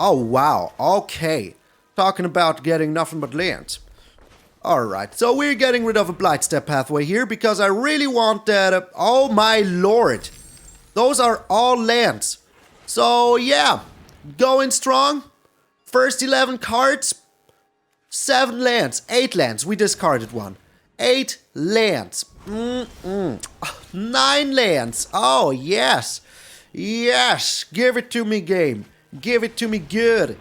Oh, wow. Okay. Talking about getting nothing but lands. Alright, so we're getting rid of a Blightstep Pathway here because I really want that. Oh my lord. Those are all lands. So, yeah. Going strong. First 11 cards. 7 lands. 8 lands. We discarded one. 8 lands. 9 lands. Oh, yes. Yes. Give it to me, game. Give it to me good.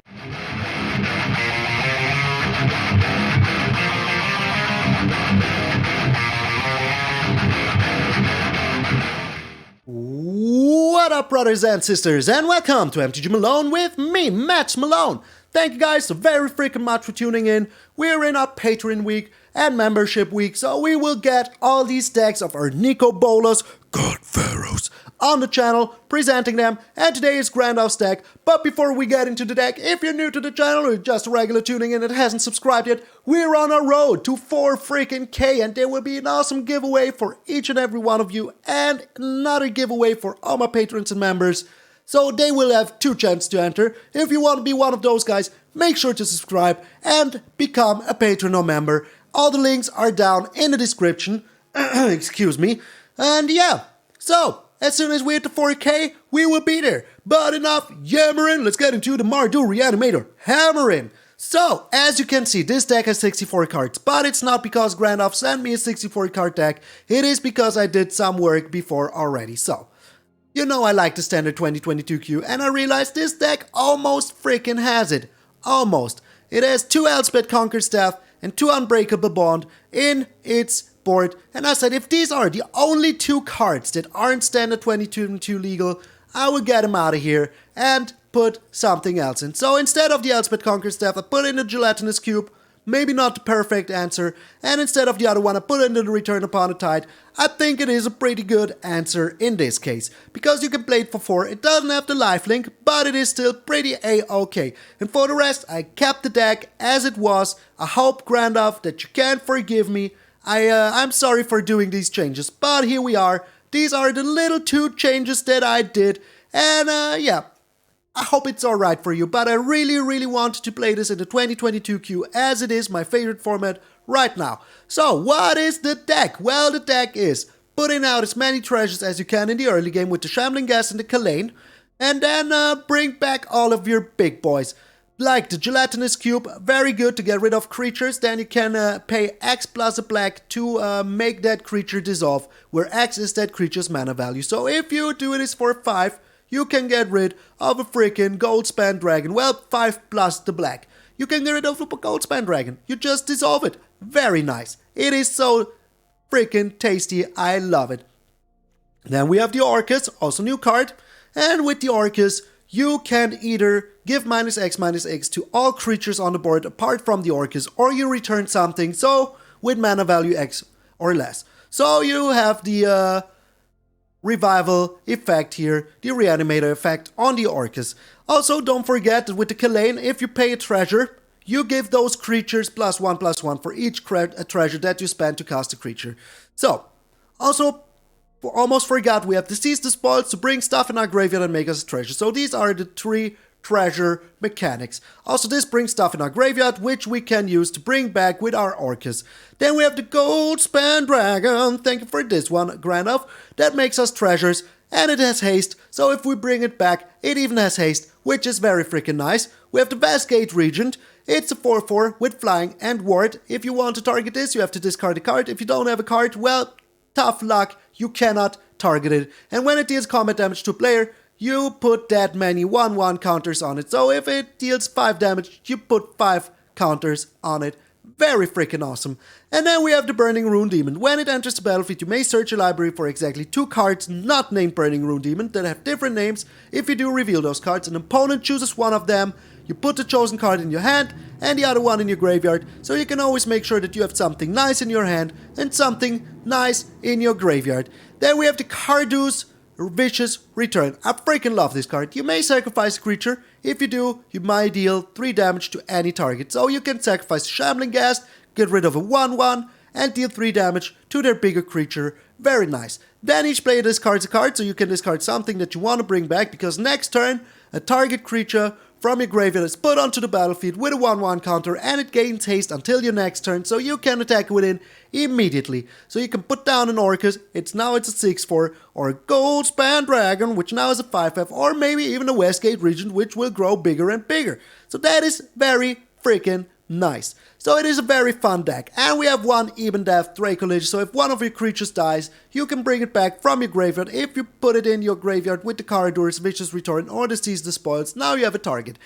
What up, brothers and sisters, and welcome to MTG Malone with me, MtgA Malone. Thank you guys so very freaking much for tuning in. We're in our Patreon week and membership week, so we will get all these decks of our Nico Bolas, God Pharaohs, on the channel, presenting them, and today is Grandalf'S deck. But before we get into the deck, if you're new to the channel or just a regular tuning in and hasn't subscribed yet, we're on a road to 4 freaking K, and there will be an awesome giveaway for each and every one of you, and another giveaway for all my patrons and members. So they will have 2 chances to enter. If you want to be one of those guys, make sure to subscribe and become a patron or member. All the links are down in the description. Excuse me. And yeah, so as soon as we hit the 4K, we will be there. But enough yammering, let's get into the Kardur Reanimator hammering. So, as you can see, this deck has 64 cards, but it's not because Grandalf sent me a 64 card deck, it is because I did some work before already. So, you know I like the standard 2022 queue, and I realized this deck almost freaking has it. Almost. It has 2 Elspeth Conquer Staff and 2 Unbreakable Bond in its board, and I said if these are the only 2 cards that aren't standard 2022 legal, I will get them out of here and put something else in. So instead of the Elspeth Conquer Staff, I put in the Gelatinous Cube, maybe not the perfect answer, and instead of the other one, I put in the Return Upon the Tide. I think it is a pretty good answer in this case, because you can play it for 4, it doesn't have the lifelink, but it is still pretty A-okay. And for the rest, I kept the deck as it was. I hope, Grandalf, that you can forgive me. I'm sorry for doing these changes, but here we are. These are the little 2 changes that I did, and yeah, I hope it's alright for you, but I really wanted to play this in the 2022 queue as it is my favorite format right now. So, what is the deck? Well, the deck is putting out as many treasures as you can in the early game with the Shambling Ghast and the Kalain, and then bring back all of your big boys. Like the Gelatinous Cube, very good to get rid of creatures, then you can pay X plus a black to make that creature dissolve, where X is that creature's mana value. So if you do this for 5, you can get rid of a freaking Goldspan Dragon, well 5 plus the black. You can get rid of a Goldspan Dragon, you just dissolve it, very nice. It is so freaking tasty, I love it. Then we have the Orcus, also new card, and with the Orcus, you can either give -X to all creatures on the board apart from the Orcus, or you return something, so with mana value X or less. So you have the revival effect here, the Reanimator effect on the Orcus. Also, don't forget that with the Kalain, if you pay a treasure, you give those creatures +1/+1 for each treasure that you spend to cast a creature. So, also, almost forgot, we have to seize the spoils to bring stuff in our graveyard and make us a treasure. So these are the 3 treasure mechanics. Also, this brings stuff in our graveyard, which we can use to bring back with our Orcus. Then we have the Goldspan Dragon. Thank you for this one, Grandalf. That makes us treasures, and it has haste. So if we bring it back, it even has haste, which is very freaking nice. We have the Westgate Regent. It's a 4/4 with flying and ward. If you want to target this, you have to discard a card. If you don't have a card, well, tough luck, you cannot target it. And when it deals combat damage to a player, you put that many 1/1 counters on it. So if it deals 5 damage, you put 5 counters on it. Very freaking awesome. And then we have the Burning-Rune Demon. When it enters the battlefield, you may search your library for exactly 2 cards not named Burning-Rune Demon that have different names. If you do reveal those cards, an opponent chooses one of them. You put the chosen card in your hand and the other one in your graveyard, so you can always make sure that you have something nice in your hand and something nice in your graveyard. Then we have the Kardur's Vicious Return. I freaking love this card. You may sacrifice a creature. If you do, you might deal 3 damage to any target. So you can sacrifice Shambling Ghast, get rid of a 1/1, and deal 3 damage to their bigger creature. Very nice. Then each player discards a card, so you can discard something that you want to bring back, because next turn, a target creature from your graveyard is put onto the battlefield with a 1/1 counter, and it gains haste until your next turn, so you can attack with it immediately. So you can put down an Orcus, it's a 6/4, or a Goldspan Dragon, which now is a 5/5, or maybe even a Westgate Regent, which will grow bigger and bigger. So that is very freaking nice. So it is a very fun deck, and we have one Ebondeath Dracolich, so if one of your creatures dies, you can bring it back from your graveyard. If you put it in your graveyard with the Kardur's Vicious Return or the Seize the Spoils, now you have a target.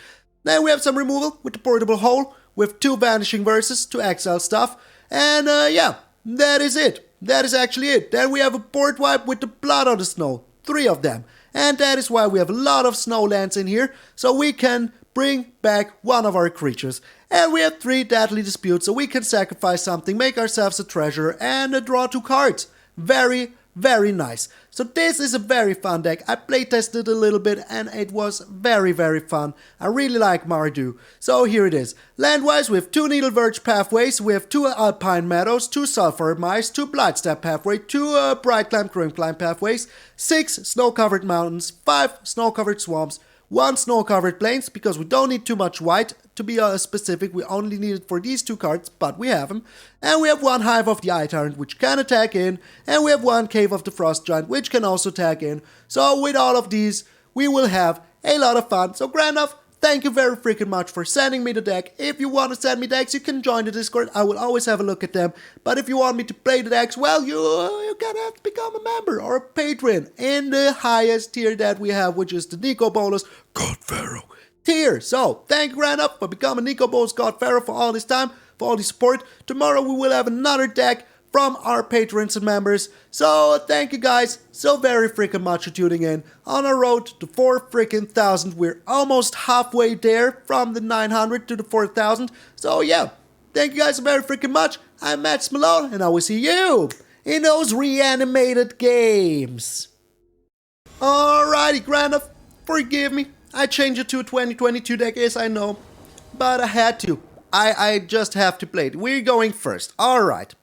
Then we have some removal with the Portable Hole, with 2 Vanishing Verses to exile stuff, and yeah, that is it. That is actually it. Then we have a board wipe with the Blood on the Snow, 3 of them, and that is why we have a lot of snow lands in here, so we can bring back one of our creatures. And we have 3 Deadly Disputes, so we can sacrifice something, make ourselves a treasure, and draw 2 cards. Very, very nice. So this is a very fun deck. I playtested a little bit, and it was very, very fun. I really like Kardur. So here it is. Land-wise, we have 2 Needle Verge Pathways, we have 2 Alpine Meadows, 2 Sulfurous Mire, 2 Blightstep Pathway, 2 Bright Climb, Grim Climb Pathways, 6 Snow-Covered Mountains, 5 Snow-Covered Swamps, 1 Snow-Covered Plains, because we don't need too much white. To be specific, we only need it for these 2 cards, but we have them. And we have 1 Hive of the Eye Tyrant, which can attack in, and we have 1 Cave of the Frost Giant, which can also attack in. So with all of these, we will have a lot of fun. So Grandalf, thank you very freaking much for sending me the deck. If you want to send me decks, you can join the Discord. I will always have a look at them. But if you want me to play the decks, well, you're gonna have to become a member or a patron in the highest tier that we have, which is the Nico Bonus God Pharaoh tier. So thank you, Grandalf, for becoming Nico Bonus God Pharaoh for all this time, for all the support. Tomorrow we will have another deck from our patrons and members. So thank you guys so very freaking much for tuning in on our road to 4,000. We're almost halfway there from the 900 to the 4,000. So yeah, thank you guys so very freaking much. I'm MtgA Malone, and I will see you in those Reanimated Games. Alrighty, Grandalf, forgive me. I changed it to a 2022 deck, yes I know, but I had to. I just have to play it. We're going first. Alright.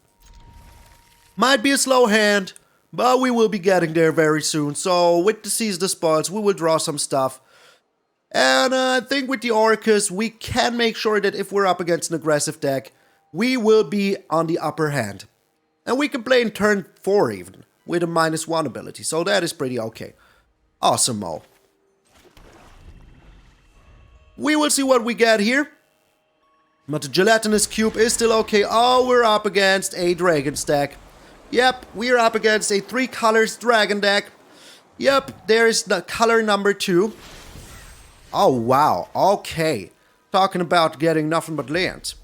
Might be a slow hand, but we will be getting there very soon. So with the Seize the Spoils, we will draw some stuff. And I think with the Orcus, we can make sure that if we're up against an aggressive deck, we will be on the upper hand. And we can play in turn 4 even, with a -1 ability. So that is pretty okay. Awesome-o. We will see what we get here. But the Gelatinous Cube is still okay. Oh, we're up against a Dragon stack. Yep, we're up against a 3 colors Dragon deck. Yep, there's the color number 2. Oh, wow. Okay. Talking about getting nothing but lands.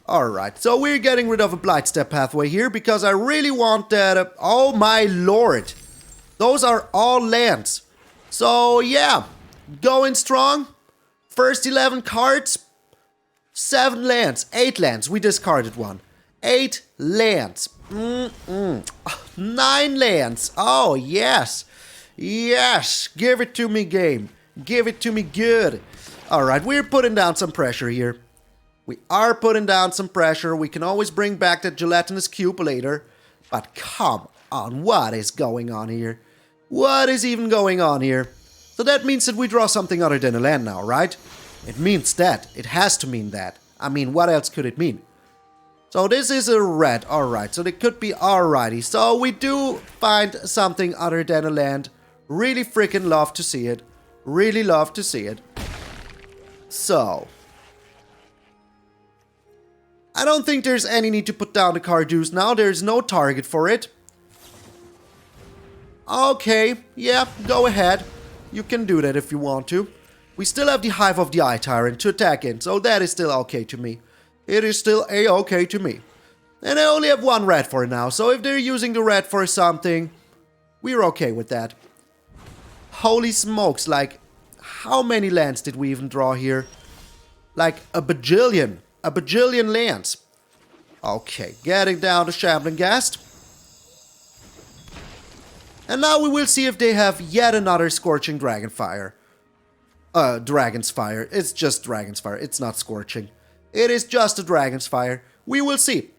Alright, so we're getting rid of a Blightstep Pathway here because I really want that. Oh my lord. Those are all lands. So, yeah. Going strong. First 11 cards, 7 lands, 8 lands, we discarded 1. 8 lands, 9 lands, oh yes, yes, give it to me game, give it to me good. Alright, we're putting down some pressure here. We are putting down some pressure, we can always bring back that Gelatinous Cube later. But come on, what is going on here? What is even going on here? So that means that we draw something other than a land now, right? It means that. It has to mean that. I mean, what else could it mean? So this is a red, alright. So it could be alrighty. So we do find something other than a land. Really freaking love to see it. Really love to see it. So. I don't think there's any need to put down the Kardurs now. There's no target for it. Okay, yeah, go ahead. You can do that if you want to. We still have the Hive of the Eye Tyrant to attack in, so that is still okay to me. It is still a-okay to me. And I only have 1 red for now, so if they're using the red for something, we're okay with that. Holy smokes, like, how many lands did we even draw here? Like, a bajillion lands. Okay, getting down to Shambling Ghast. And now we will see if they have yet another Scorching Dragonfire. Dragon's Fire. It's just Dragon's Fire. It's not Scorching. It is just a Dragon's Fire. We will see.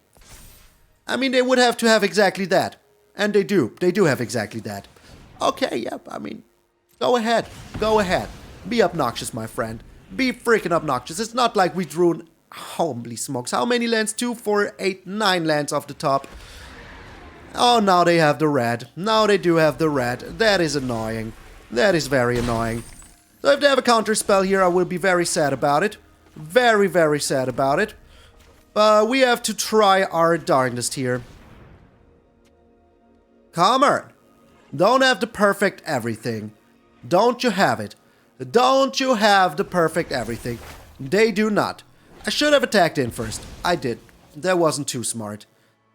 I mean, they would have to have exactly that. And they do. They do have exactly that. Okay, yep. I mean, go ahead. Go ahead. Be obnoxious, my friend. be freaking obnoxious. It's not like we drew, holy smokes, how many lands? 2, 4, 8, 9 lands off the top. Oh, now they have the red. Now they do have the red. That is annoying. That is very annoying. So if they have a counter spell here, I will be very sad about it. Very, very sad about it. But we have to try our darndest here. Come on. Don't have the perfect everything. Don't you have it? Don't you have the perfect everything? They do not. I should have attacked in first. I did. That wasn't too smart.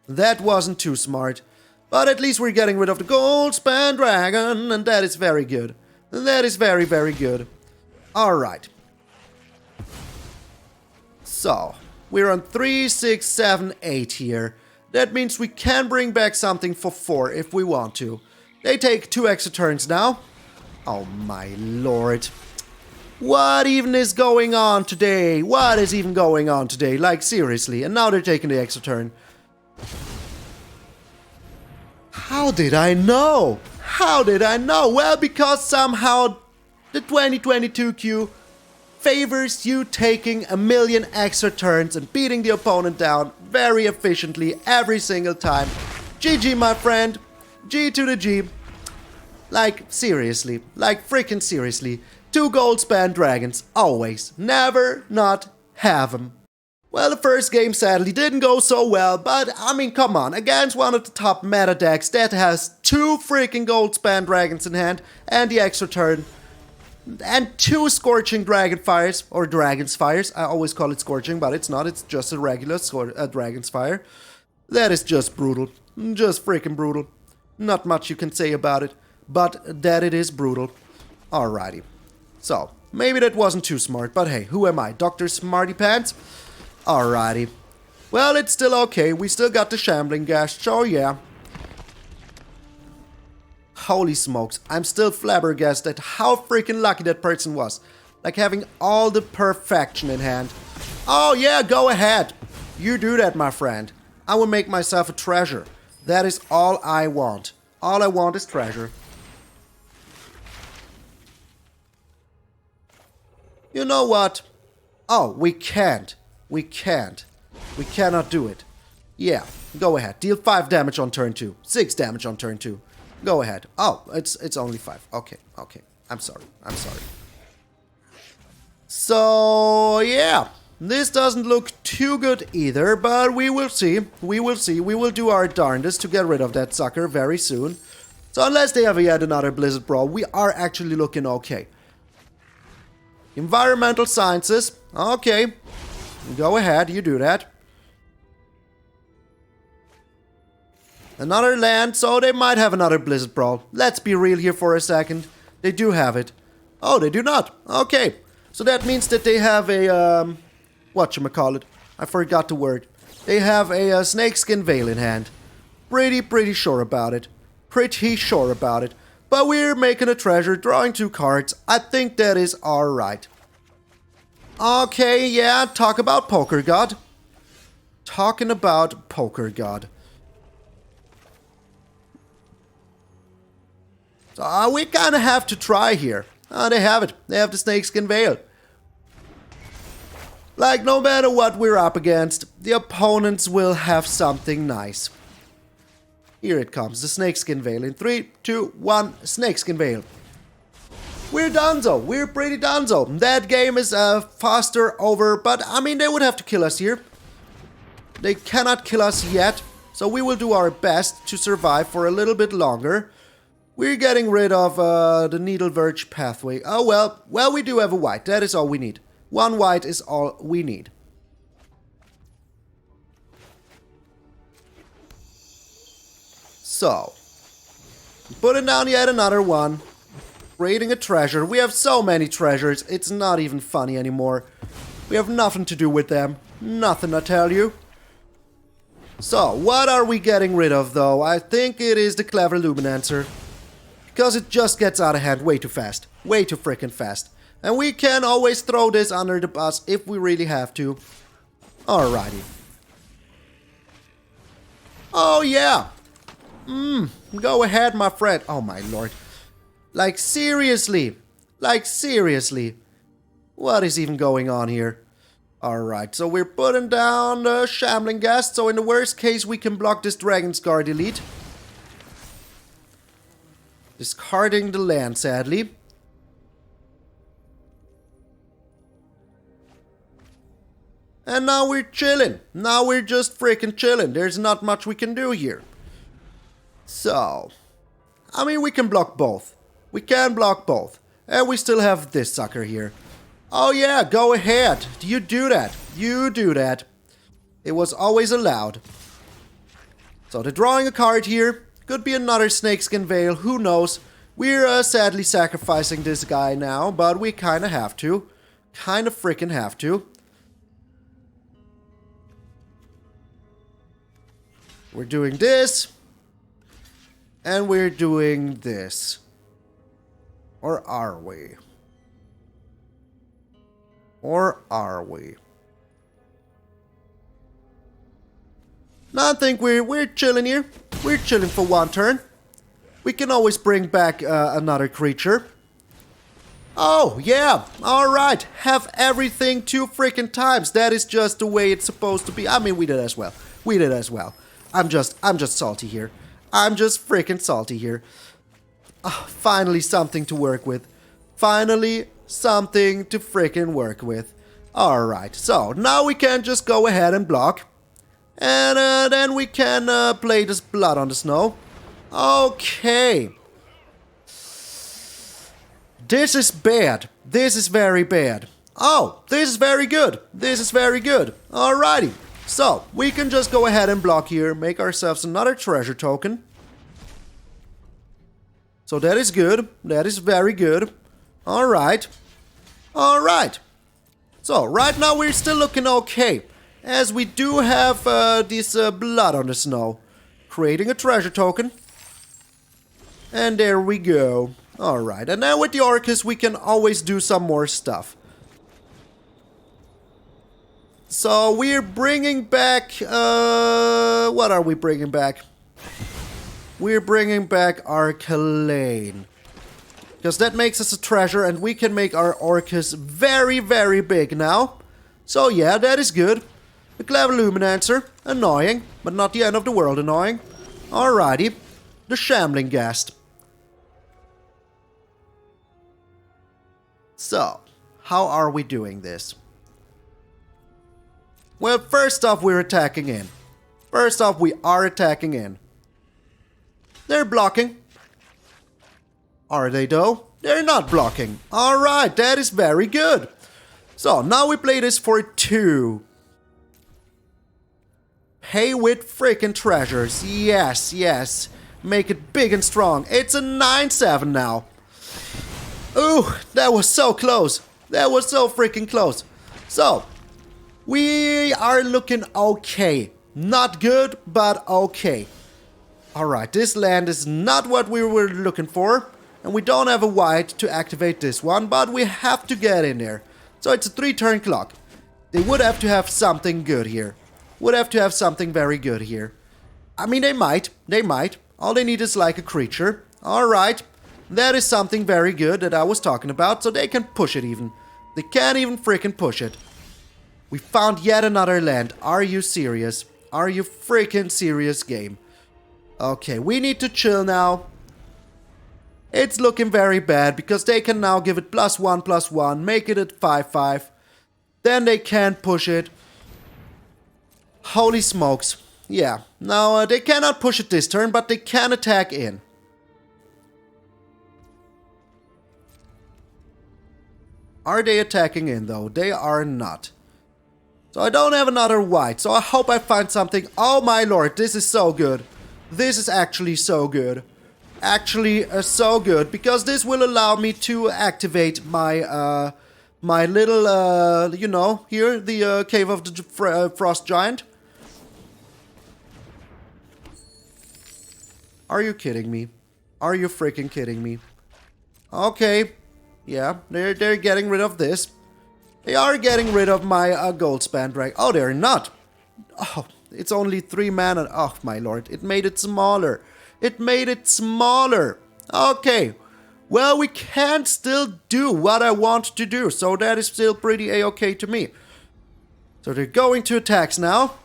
That wasn't too smart. But at least we're getting rid of the Goldspan Dragon, and that is very good. That is very, very good. Alright. So, we're on 3, 6, 7, 8 here. That means we can bring back something for 4 if we want to. They take 2 extra turns now. Oh my lord. What even is going on today? What is even going on today? Like, seriously. And now they're taking the extra turn. How did I know? How did I know? Well, because somehow the 2022 queue favors you taking a million extra turns and beating the opponent down very efficiently every single time. GG, my friend. G to the G. Like, seriously. Like, freaking seriously. 2 Goldspan Dragons. Always. Never not have them. Well, the first game sadly didn't go so well, but I mean, come on. Against one of the top meta decks that has 2 freaking Goldspan Dragons in hand and the extra turn. And 2 Scorching Dragonfires, or Dragon's Fires. I always call it Scorching, but it's not. It's just a regular Dragon's Fire. That is just brutal. Just freaking brutal. Not much you can say about it, but that it is brutal. Alrighty. So, maybe that wasn't too smart, but hey, who am I? Dr. Smarty Pants? Alrighty. Well, it's still okay. We still got the Shambling Ghast, so yeah. Holy smokes, I'm still flabbergasted at how freaking lucky that person was. Like having all the perfection in hand. Oh yeah, go ahead. You do that, my friend. I will make myself a treasure. That is all I want. All I want is treasure. You know what? Oh, we can't. We can't. We cannot do it. Yeah, go ahead. Deal 5 damage on turn 2. 6 damage on turn 2. Go ahead. Oh, it's only 5. Okay, okay. I'm sorry. I'm sorry. So, yeah. This doesn't look too good either, but we will see. We will see. We will do our darndest to get rid of that sucker very soon. So unless they have yet another Blizzard Brawl, we are actually looking okay. Environmental Sciences. Okay. Go ahead, you do that. Another land, so they might have another Blizzard Brawl. Let's be real here for a second. They do have it. Oh, they do not. Okay. So that means that they have a, whatchamacallit. I forgot the word. They have a Snakeskin Veil in hand. Pretty sure about it. Pretty sure about it. But we're making a treasure, drawing 2 cards. I think that is alright. Okay, yeah, talk about Poker God. Talking about Poker God. So we kind of have to try here. They have it. They have the Snakeskin Veil. Like, no matter what we're up against, the opponents will have something nice. Here it comes, the Snakeskin Veil. In 3, 2, 1, Snakeskin Veil. We're donezo. We're pretty donezo. That game is faster over, but I mean, they would have to kill us here. They cannot kill us yet, so we will do our best to survive for a little bit longer. We're getting rid of the Needle Verge Pathway. Oh, well, we do have a white. That is all we need. 1 white is all we need. So, putting down yet another one. Raiding a treasure. We have so many treasures, it's not even funny anymore. We have nothing to do with them. Nothing, I tell you. So, what are we getting rid of, though? I think it is the Clever Luminancer. Because it just gets out of hand way too fast. Way too freaking fast. And we can always throw this under the bus if we really have to. Alrighty. Oh, yeah. Go ahead, my friend. Oh, my lord. Like, seriously. Like, seriously. What is even going on here? Alright, so we're putting down Shambling Ghast, so in the worst case we can block this Dragon's Guard elite. Discarding the land, sadly. And now we're chilling. Now we're just freaking chilling. There's not much we can do here. So, I mean, we can block both. We can block both. And we still have this sucker here. Oh yeah, go ahead. You do that. You do that. It was always allowed. So they're drawing a card here. Could be another Snakeskin Veil. Who knows? We're sadly sacrificing this guy now, but we kind of have to. Kind of freaking have to. We're doing this. And we're doing this. Or are we? Or are we? No, I think we're chilling here. We're chilling for one turn. We can always bring back another creature. Oh, yeah. Alright. Have everything 2 freaking times. That is just the way it's supposed to be. I mean, we did as well. We did as well. I'm just salty here. I'm just freaking salty here. Oh, finally something to work with. Finally something to freaking work with. Alright, so now we can just go ahead and block. And then we can play this Blood on the Snow. Okay. This is bad. This is very bad. Oh, this is very good. This is very good. Alrighty. So, we can just go ahead and block here. Make ourselves another treasure token. So that is good. That is very good. Alright. Alright. So, right now we're still looking okay. As we do have this Blood on the Snow. Creating a treasure token. And there we go. Alright, and now with the Orcus we can always do some more stuff. So we're bringing back... what are we bringing back? We're bringing back our Kalain. Because that makes us a treasure and we can make our Orcus very, very big now. So yeah, that is good. The Clever Luminancer, annoying, but not the end of the world annoying. Alrighty, the Shambling Ghast. So, how are we doing this? Well, first off, we're attacking in. First off, we are attacking in. They're blocking. Are they though? They're not blocking. Alright, that is very good. So, now we play this for 2. Pay with freaking treasures. Yes, yes. Make it big and strong. It's a 9/7 now. Ooh, that was so close. That was so freaking close. So, we are looking okay. Not good, but okay. Alright, this land is not what we were looking for. And we don't have a white to activate this one, but we have to get in there. So it's a 3-turn clock. They would have to have something good here. Would have to have something very good here. I mean, they might. They might. All they need is like a creature. Alright. That is something very good that I was talking about, so they can push it even. They can't even freaking push it. We found yet another land. Are you serious? Are you freaking serious, game? Okay, we need to chill now. It's looking very bad because they can now give it +1/+1, make it at 5/5. Then they can't push it. Holy smokes. Yeah, now they cannot push it this turn, but they can attack in. Are they attacking in though? They are not. So I don't have another white, so I hope I find something. Oh my lord, this is so good. This is actually so good. Actually so good, because this will allow me to activate my my little, you know, here, the Cave of the Frost Giant. Are you kidding me? Are you freaking kidding me? Okay. Yeah, they're getting rid of this. They are getting rid of my Goldspan Dragon. Oh, they're not. Oh, it's only 3 mana. Oh, my lord. It made it smaller. It made it smaller. Okay. well, we can still do what I want to do, so that is still pretty a-okay to me. So they're going to attacks now.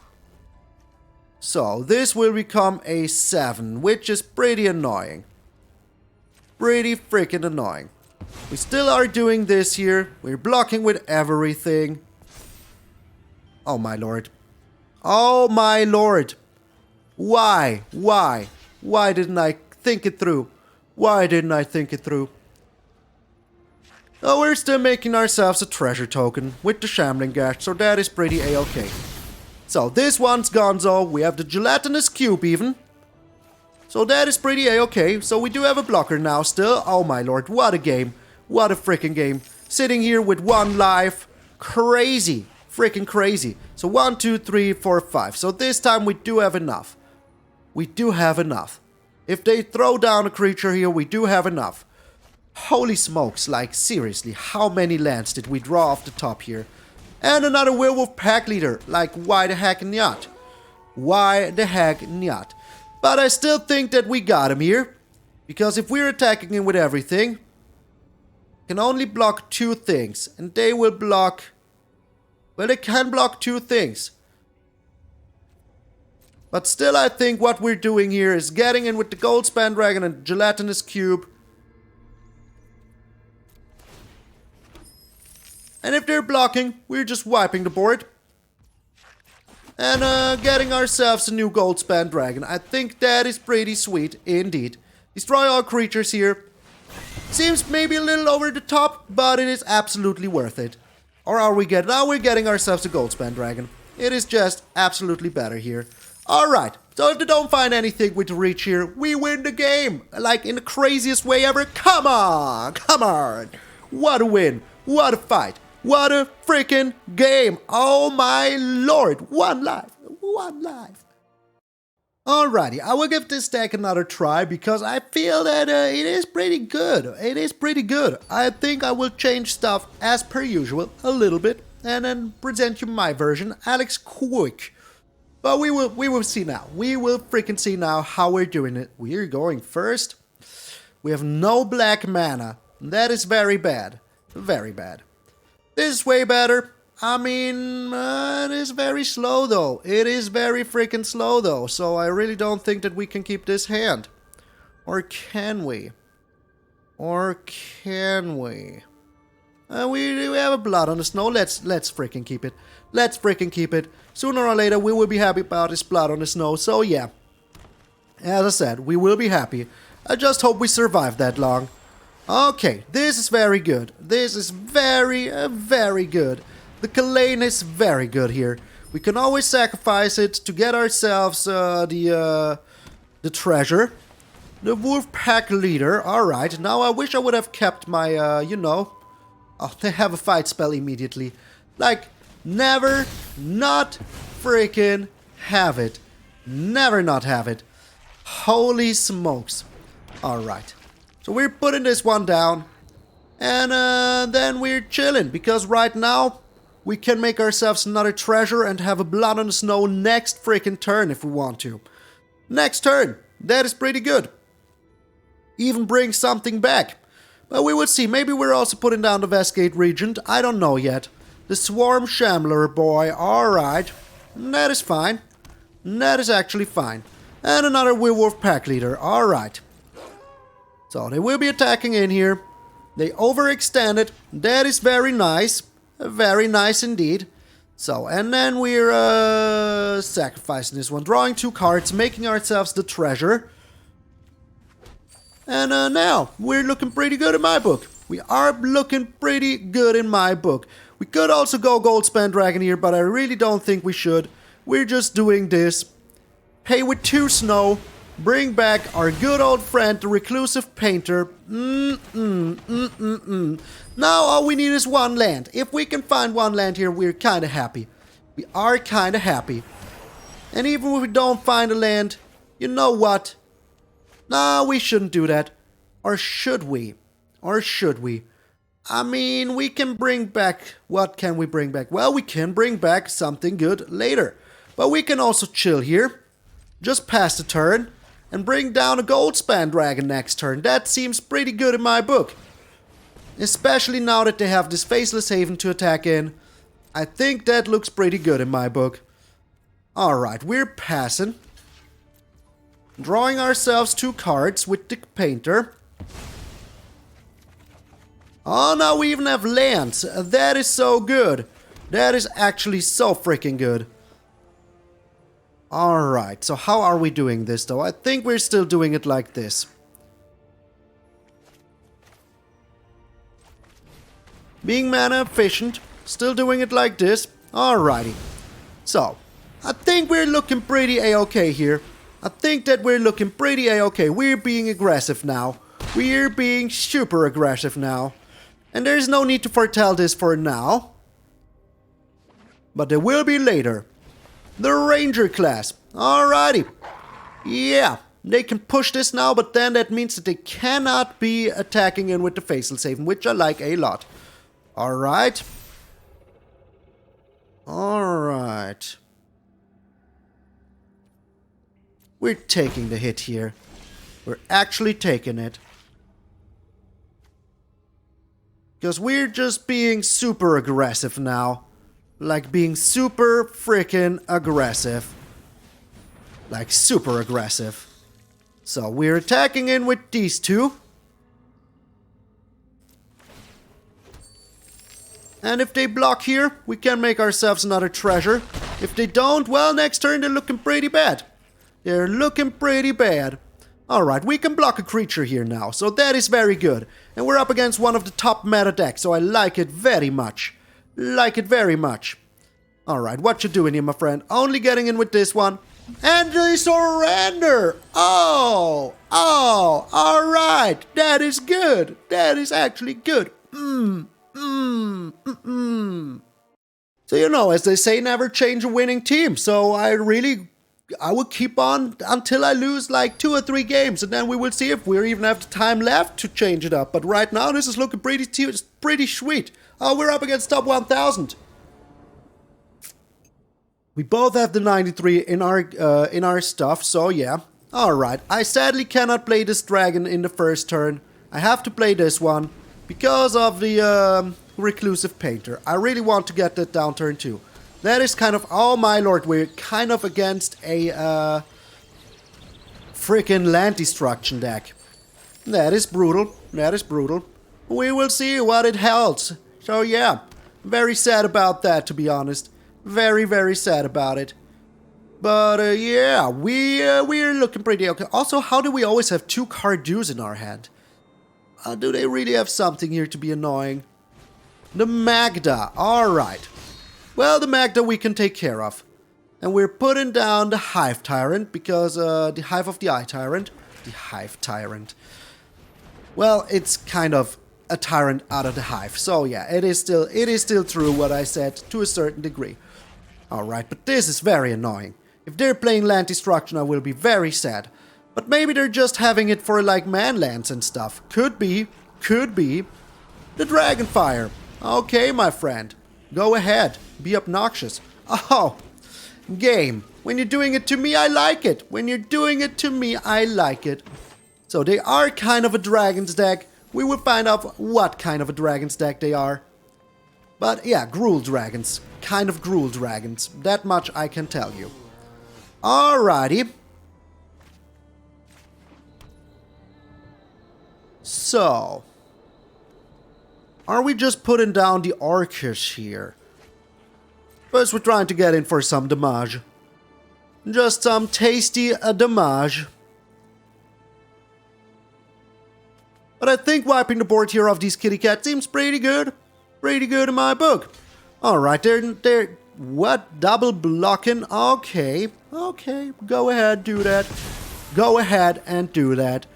So this will become a 7, which is pretty annoying. Pretty freaking annoying. We still are doing this here. We're blocking with everything. Oh my lord. Oh my lord. Why? Why? Why didn't I think it through? Why didn't I think it through? Oh, we're still making ourselves a treasure token with the Shambling Ghast, so that is pretty a-okay. So this one's gonzo. We have the Gelatinous Cube even. So that is pretty a-okay. So we do have a blocker now still. Oh my lord, what a game. What a freaking game. Sitting here with 1 life. Crazy. Freaking crazy. So 1, 2, 3, 4, 5. So this time we do have enough. We do have enough. If they throw down a creature here, we do have enough. Holy smokes, like seriously, how many lands did we draw off the top here? And another Werewolf Pack Leader. Like, why the heck not? Why the heck not? But I still think that we got him here. Because if we're attacking him with everything, can only block 2 things. And they will block... Well, they can block 2 things. But still, I think what we're doing here is getting in with the Goldspan Dragon and Gelatinous Cube. And if they're blocking, we're just wiping the board. And getting ourselves a new Goldspan Dragon. I think that is pretty sweet, indeed. Destroy all creatures here. Seems maybe a little over the top, but it is absolutely worth it. Or are we getting... Now we're getting ourselves a Goldspan Dragon. It is just absolutely better here. Alright, so if they don't find anything with the reach here, we win the game. Like in the craziest way ever. Come on, come on. What a win. What a fight. What a freaking game. Oh my lord. 1 life. 1 life. Alrighty, I will give this deck another try because I feel that it is pretty good. It is pretty good. I think I will change stuff as per usual a little bit and then present you my version, Alex Quick. But we will see now. We will freaking see now how we're doing it. We're going first. We have no black mana. That is very bad. Very bad. This is way better. I mean, it is very slow though. It is very freaking slow though. So I really don't think that we can keep this hand. Or can we? Or can we? We have a blood on the snow. Let's freaking keep it. Let's freaking keep it. Sooner or later we will be happy about this blood on the snow. So yeah. As I said, we will be happy. I just hope we survive that long. Okay, this is very good. This is very, very good. The Kalain is very good here. We can always sacrifice it to get ourselves the treasure. The Wolf Pack Leader. Alright, now I wish I would have kept my, you know... Oh, they have a fight spell immediately. Like, never not freaking have it. Never not have it. Holy smokes. Alright. So we're putting this one down. And then we're chilling. Because right now, we can make ourselves another treasure and have a blood on the snow next freaking turn if we want to. Next turn. That is pretty good. Even bring something back. But we will see. Maybe we're also putting down the Westgate Regent. I don't know yet. The Swarm Shambler boy. Alright. That is fine. That is actually fine. And another Werewolf Pack Leader. Alright. So they will be attacking in here. They overextended. That is very nice. Very nice indeed. So, and then we're sacrificing this one. Drawing 2 cards. Making ourselves the treasure. And now, we're looking pretty good in my book. We are looking pretty good in my book. We could also go Goldspan Dragon here, but I really don't think we should. We're just doing this. Pay with 2 snow. Bring back our good old friend, the Reclusive Painter. Now all we need is 1 land. If we can find 1 land here, we're kind of happy. We are kind of happy. And even if we don't find a land, you know what? No, we shouldn't do that. Or should we? Or should we? I mean, we can bring back... What can we bring back? Well, we can bring back something good later. But we can also chill here. Just pass the turn. and bring down a Goldspan Dragon next turn. That seems pretty good in my book. Especially now that they have this Faceless Haven to attack in. I think that looks pretty good in my book. Alright, we're passing. Drawing ourselves 2 cards with the Painter. Oh, now we even have lands. That is so good. That is actually so freaking good. Alright, so how are we doing this though? I think we're still doing it like this. Being mana efficient. Still doing it like this. Alrighty. So, I think we're looking pretty a-okay here. I think that we're looking pretty a-okay. We're being aggressive now. We're being super aggressive now. And there's no need to foretell this for now. But there will be later. The Ranger class. Alrighty. Yeah, they can push this now, but then that means that they cannot be attacking in with the Faceless Haven, which I like a lot. Alright. Alright. We're taking the hit here. We're actually taking it. Because we're just being super aggressive now. Like being super freaking aggressive. Like super aggressive. So we're attacking in with these 2. And if they block here, we can make ourselves another treasure. If they don't, well, next turn they're looking pretty bad. They're looking pretty bad. Alright, we can block a creature here now, so that is very good. And we're up against one of the top meta decks, so I like it very much. Like it very much. Alright, what you doing here, my friend? Only getting in with this one. And they surrender! Oh! Oh! Alright! That is good! That is actually good. So, you know, as they say, never change a winning team. So I will keep on until I lose like 2 or 3 games, and then we will see if we even have the time left to change it up. But right now, this is looking pretty sweet. Oh, we're up against top 1000. We both have the 93 in our stuff, so yeah. Alright, I sadly cannot play this dragon in the first turn. I have to play this one because of the Reclusive Painter. I really want to get that down turn 2. That is kind of, oh my lord, we're kind of against a freaking land destruction deck. That is brutal. That is brutal. We will see what it holds. So yeah, very sad about that, to be honest. Very, very sad about it. But yeah, we're looking pretty okay. Also, how do we always have 2 Kardurs in our hand? Do they really have something here to be annoying? The MtgA, alright. Well, the MtgA we can take care of. And we're putting down the Hive Tyrant, because the Hive of the Eye Tyrant. The Hive Tyrant. Well, it's kind of a tyrant out of the hive. So yeah, it is still true what I said to a certain degree. Alright, but this is very annoying. If they're playing land destruction, I will be very sad. But maybe they're just having it for like manlands and stuff. Could be. Could be. The Dragonfire. Okay, my friend. Go ahead. Be obnoxious. Oh, game. When you're doing it to me, I like it. When you're doing it to me, I like it. So they are kind of a Dragon's deck. We will find out what kind of a Dragon's deck they are. But yeah, Gruul Dragons. Kind of Gruul Dragons. That much I can tell you. Alrighty. So, are we just putting down the Orcus here? First, we're trying to get in for some damage. Just some tasty damage. But I think wiping the board here of these kitty cats seems pretty good. Pretty good in my book. Alright, they're... What? Double blocking? Okay. Okay, go ahead, do that. Go ahead and do that.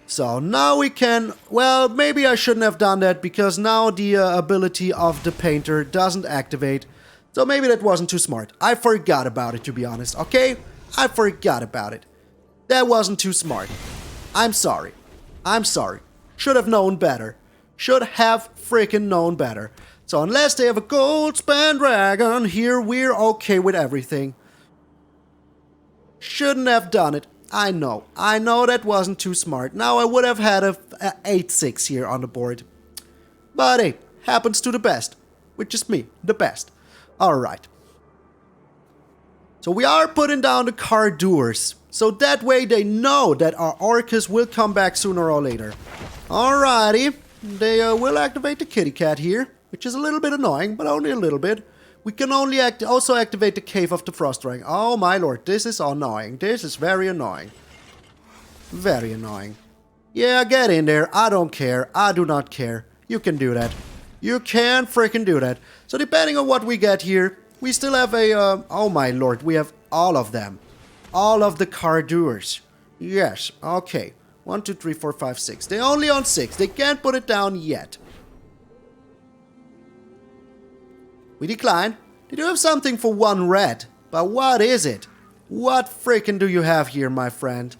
So now we can... Well, maybe I shouldn't have done that, because now the ability of the painter doesn't activate. So maybe that wasn't too smart. I forgot about it, to be honest, okay? I forgot about it. That wasn't too smart. I'm sorry. I'm sorry. Should have known better. Should have freaking known better. So unless they have a Goldspan Dragon, here we're okay with everything. Shouldn't have done it. I know that wasn't too smart. Now I would have had a 8-6 here on the board. But hey, happens to the best. Which is me, the best. Alright. So we are putting down the Kardurs. So that way they know that our Orcus will come back sooner or later. Alrighty. They will activate the kitty cat here, which is a little bit annoying, but only a little bit. We can only also activate the Cave of the Frost Dragon. Oh my lord, this is annoying. This is very annoying. Very annoying. Yeah, get in there. I don't care. I do not care. You can do that. You can freaking do that. So depending on what we get here, we still have a... oh my lord, we have all of them. All of the Kardurs. Yes, okay. 1, 2, 3, 4, 5, 6. They're only on 6. They can't put it down yet. We decline. They do have something for 1 red. But what is it? What freaking do you have here, my friend?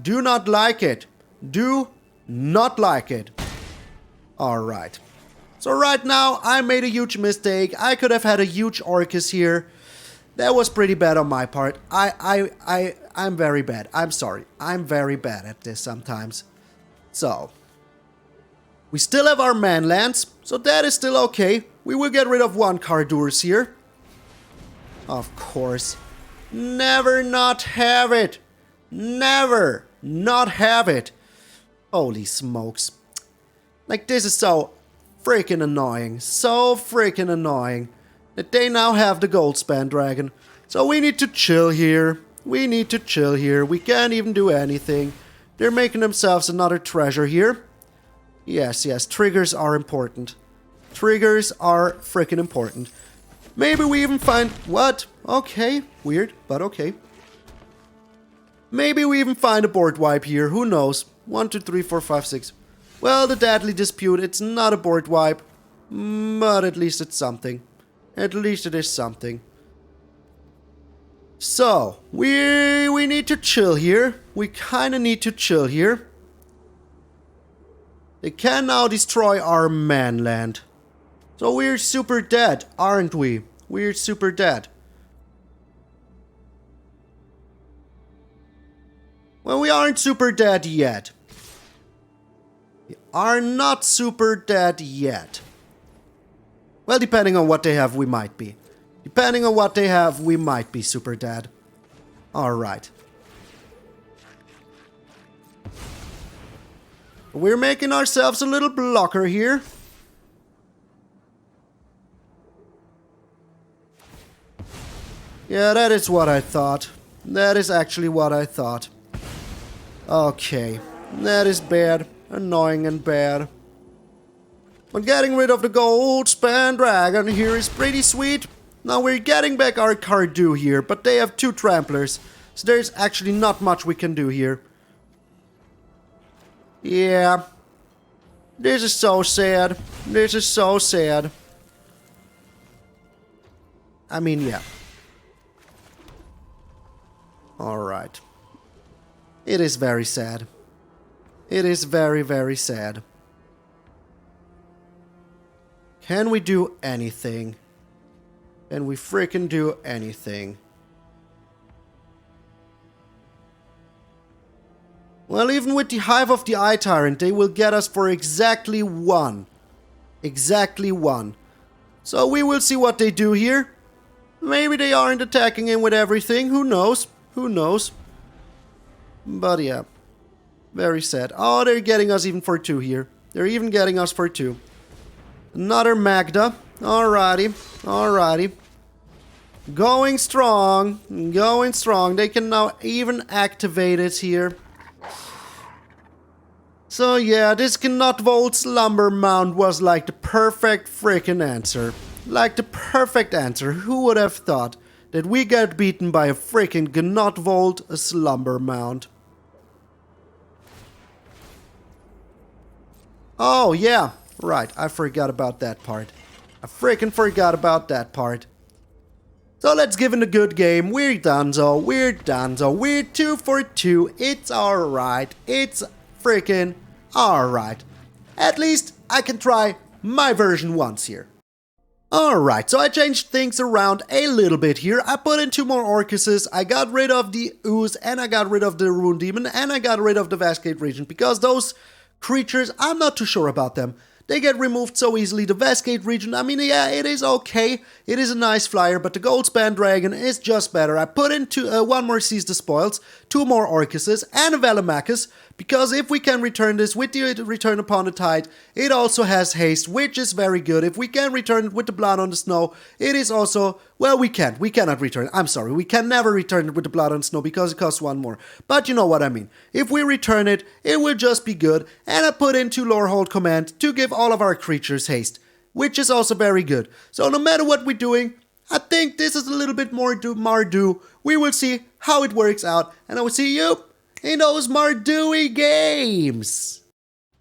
Do not like it. Do not like it. Alright. So right now, I made a huge mistake. I could have had a huge Orcus here. That was pretty bad on my part. I'm very bad. I'm sorry. I'm very bad at this sometimes. So, we still have our manlands, so that is still okay. We will get rid of 1 Kardurs here. Of course. Never not have it. Never not have it. Holy smokes. Like, this is so freaking annoying. So freaking annoying. That they now have the Goldspan Dragon. So we need to chill here. We need to chill here. We can't even do anything. They're making themselves another treasure here. Yes, yes. Triggers are important. Triggers are freaking important. Maybe we even find... What? Okay. Weird, but okay. Maybe we even find a board wipe here. Who knows? 1, 2, 3, 4, 5, 6. Well, the Deadly Dispute. It's not a board wipe. But at least it's something. At least it is something. So, we need to chill here. We kind of need to chill here. They can now destroy our manland. So we're super dead, aren't we? We're super dead. Well, we aren't super dead yet. We are not super dead yet. Well, depending on what they have, we might be. Depending on what they have, we might be super dead. Alright. We're making ourselves a little blocker here. Yeah, that is what I thought. That is actually what I thought. Okay. That is bad. Annoying and bad. But getting rid of the Goldspan Dragon here is pretty sweet. Now we're getting back our Kardur here, but they have 2 tramplers. So there's actually not much we can do here. Yeah. This is so sad. This is so sad. I mean, yeah. Alright. It is very sad. It is very, very sad. Can we do anything? Can we freaking do anything? Well, even with the Hive of the Eye Tyrant, they will get us for exactly 1. Exactly 1. So we will see what they do here. Maybe they aren't attacking him with everything. Who knows? Who knows? But yeah. Very sad. Oh, they're getting us even for 2 here. They're even getting us for 2. Another MtgA. Alrighty. Alrighty. Going strong. Going strong. They can now even activate it here. So yeah, this Cannot Volt Slumber Mound was like the perfect freaking answer. Like the perfect answer. Who would have thought that we get beaten by a freaking Cannot Volt Slumber Mound? Oh yeah, right, I forgot about that part. I freaking forgot about that part. So let's give it a good game. We're donezo, we're donezo, we're 2 for 2. It's alright, it's freaking alright. At least I can try my version once here. Alright, so I changed things around a little bit here. I put in 2 more Orcuses, I got rid of the Ooze, and I got rid of the Rune Demon, and I got rid of the Westgate Regent, because those creatures, I'm not too sure about them. They get removed so easily. The Westgate Regent, I mean, yeah, it is okay. It is a nice flyer, but the Goldspan Dragon is just better. I put in 1 more Seize the Spoils, 2 more Orcuses, and a Velemachus, because if we can return this with the Return Upon the Tide, it also has haste, which is very good. If we can return it with the Blood on the Snow, it is also, well, we can't. We cannot return it. I'm sorry, we can never return it with the Blood on the Snow because it costs 1 more. But you know what I mean. If we return it, it will just be good. And I put in 2 Lorehold Command to give all of our creatures haste, which is also very good. So no matter what we're doing, I think this is a little bit more Mardu. We will see how it works out, and I will see you in those Mardu games.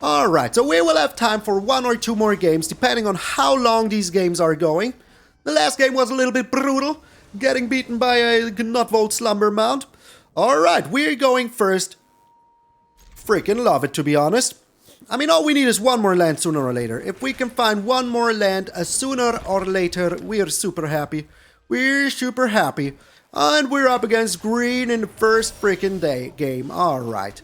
Alright, so we will have time for 1 or 2 more games, depending on how long these games are going. The last game was a little bit brutal, getting beaten by a Nutvolt Slumber Mount. Alright, we're going first. Freaking love it, to be honest. I mean, all we need is 1 more land sooner or later. If we can find 1 more land sooner or later, we are super happy. We're super happy. And we're up against green in the first freaking game. Alright.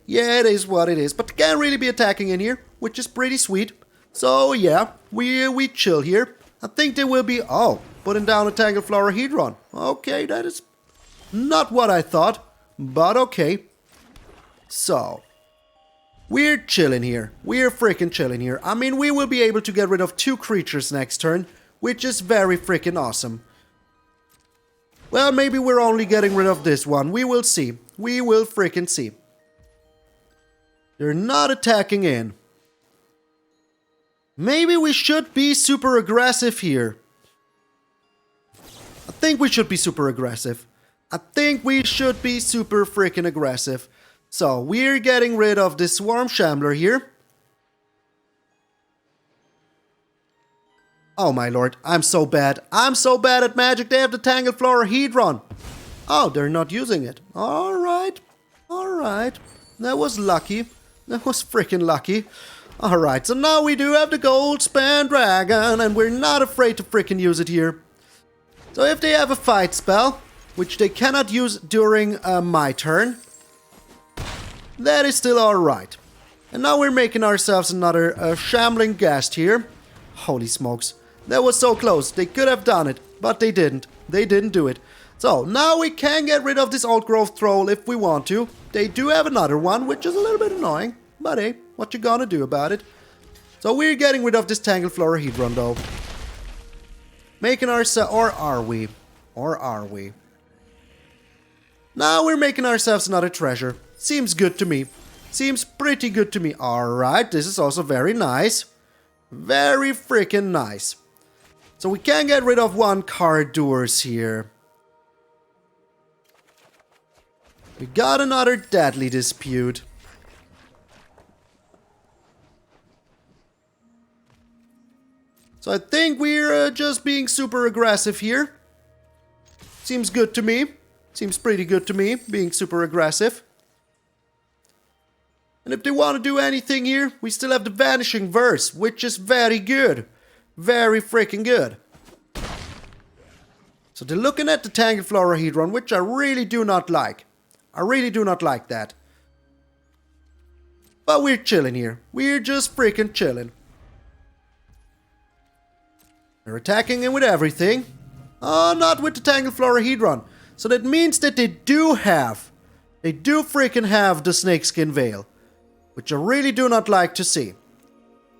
Yeah, it is what it is. But they can't really be attacking in here, which is pretty sweet. So, yeah, we chill here. I think they will be... Oh, putting down a Tangled Florahedron. Okay, that is not what I thought. But okay. So... we're chilling here. We're freaking chilling here. I mean, we will be able to get rid of 2 creatures next turn, which is very freaking awesome. Well, maybe we're only getting rid of this one. We will see. We will freaking see. They're not attacking in. Maybe we should be super aggressive here. I think we should be super aggressive. I think we should be super freaking aggressive. So, we're getting rid of this Swarm Shambler here. Oh my lord, I'm so bad. I'm so bad at magic. They have the Tangled Florahedron. Oh, they're not using it. Alright. Alright. That was lucky. That was freaking lucky. Alright, so now we do have the Goldspan Dragon, and we're not afraid to freaking use it here. So if they have a fight spell, which they cannot use during my turn, that is still alright. And now we're making ourselves another Shambling Ghast here. Holy smokes. That was so close. They could have done it, but they didn't. They didn't do it. So, now we can get rid of this Old Growth Troll if we want to. They do have another one, which is a little bit annoying. But hey, what you gonna do about it? So, we're getting rid of this Tangled Florahedron, though. Making ourselves... Or are we? Or are we? Now we're making ourselves another treasure. Seems good to me. Seems pretty good to me. Alright, this is also very nice. Very freaking nice. So we can get rid of 1 Kardur's here. We got another Deadly Dispute. So I think we're just being super aggressive here. Seems good to me. Seems pretty good to me, being super aggressive. And if they want to do anything here, we still have the Vanishing Verse, which is very good. Very freaking good. So they're looking at the Tangled Florahedron, which I really do not like. I really do not like that. But we're chilling here. We're just freaking chilling. They're attacking him with everything. Oh, not with the Tangled Florahedron. So that means that they do freaking have the Snakeskin Veil. Which I really do not like to see.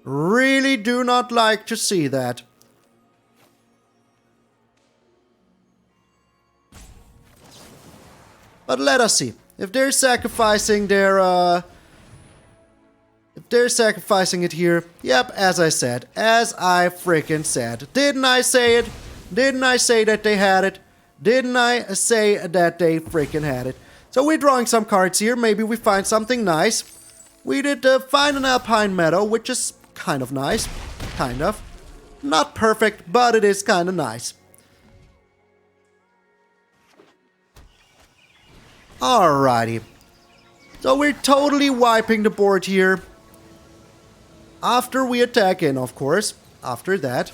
Really do not like to see that. But let us see. If they're sacrificing their, if they're sacrificing it here, yep, as I said. As I freaking said. Didn't I say it? Didn't I say that they had it? Didn't I say that they freaking had it? So we're drawing some cards here. Maybe we find something nice. We did find an Alpine Meadow, which is kind of nice. Kind of. Not perfect, but it is kind of nice. Alrighty. So we're totally wiping the board here. After we attack in, of course. After that.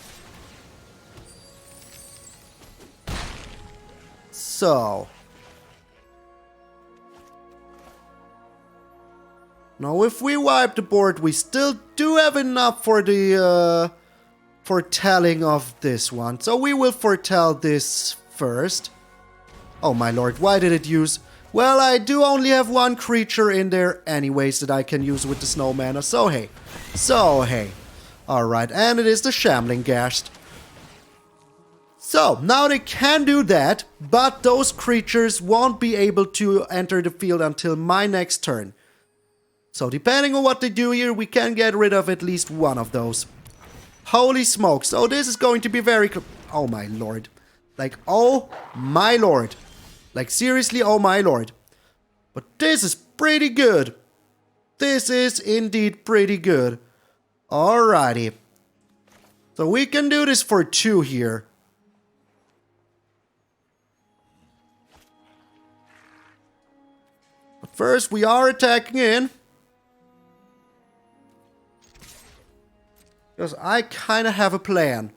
So. Now if we wipe the board, we still do have enough for the foretelling of this one. So we will foretell this first. Oh my lord, why did it use... Well, I do only have one creature in there anyways that I can use with the snow mana. So hey. So hey. Alright, and it is the Shambling Ghast. So, now they can do that, but those creatures won't be able to enter the field until my next turn. So, depending on what they do here, we can get rid of at least one of those. Holy smoke. So, this is going to be very... Oh my lord. Like, oh my lord. Like, seriously, oh my lord. But this is pretty good. This is indeed pretty good. Alrighty. So, we can do this for 2 here. But first, we are attacking in. Because I kind of have a plan.